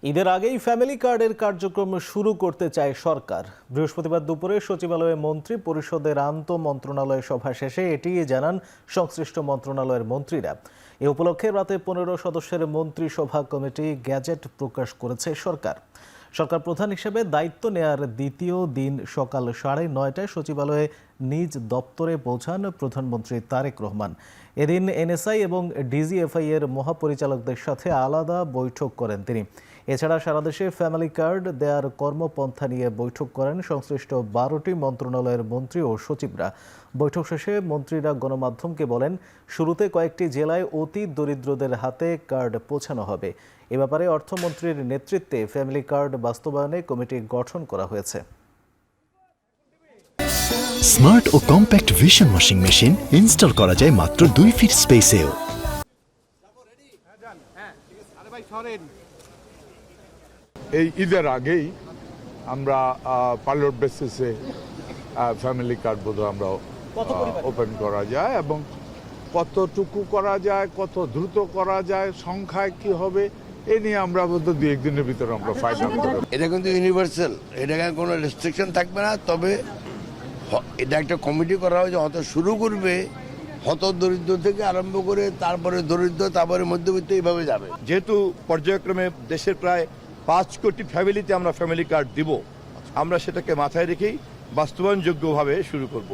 ঈদের আগেই ফ্যামিলি কার্ডের কার্যক্রম শুরু করতে চায় সরকার। বৃহস্পতিবার দুপুরে সচিবালয়ে মন্ত্রী পরিষদের আন্তঃ মন্ত্রণালয় সভা শেষে এটি জানান সংশ্লিষ্ট মন্ত্রণালয়ের মন্ত্রীরা। এ উপলক্ষে রাতে 15 সদস্যের মন্ত্রিসভা কমিটি গ্যাজেট প্রকাশ করেছে সরকার। সরকার প্রধান হিসেবে দায়িত্ব নেয়ার দ্বিতীয় দিন সকাল 9:30টায় সচিবালয়ে নিজ দপ্তরে পৌঁছান প্রধানমন্ত্রী তারেক রহমান। এদিন এনএসআই এবং ডিজিএফআই এর মহাপরিচালকদের সাথে আলাদা বৈঠক করেন তিনি। এছাড়া সারা দেশে ফ্যামিলি কার্ড দেওয়ার কর্মপন্থা নিয়ে বৈঠক করেন সংশ্লিষ্ট 12টি মন্ত্রণালয়ের মন্ত্রী ও সচিবরা। বৈঠক শেষে মন্ত্রীরা গণমাধ্যমকে বলেন, শুরুতে কয়েকটি জেলায় অতি দরিদ্রদের হাতে কার্ড পৌঁছানো হবে। এ ব্যাপারে অর্থমন্ত্রীর নেতৃত্বে ফ্যামিলি কার্ড বাস্তবায়নে কমিটি গঠন করা হয়েছে। স্মার্ট ও compact vision washing machine install করা যায় মাত্র 2 ফিট স্পেসেও। এই ঈদের আগেই আমরা পাইলট বেসিসে ফ্যামিলি কার্ড বোধহয় আমরা ওপেন করা যায়, এবং কতটুকু করা যায়, কত দ্রুত করা যায়, সংখ্যায় কি হবে, এ নিয়ে আমরা বোধহয় 2-1 দিনের ভিতরে আমরা ফাইনাল করব। এটা কিন্তু ইউনিভার্সাল, এটাকে কোনো রেস্ট্রিকশন থাকবে না। তবে এটা একটা কমিটি করা হয়েছে, হয়তো শুরু করবে হত দরিদ্র থেকে আরম্ভ করে তারপরে দরিদ্র, তারপরে মধ্যবিত্ত, এইভাবে যাবে। যেহেতু পর্যায়ক্রমে দেশের প্রায় 5 কোটি ফ্যামিলিতে আমরা ফ্যামিলি কার্ড দিব, আমরা সেটাকে মাথায় রেখেই বাস্তবায়নযোগ্যভাবে শুরু করব।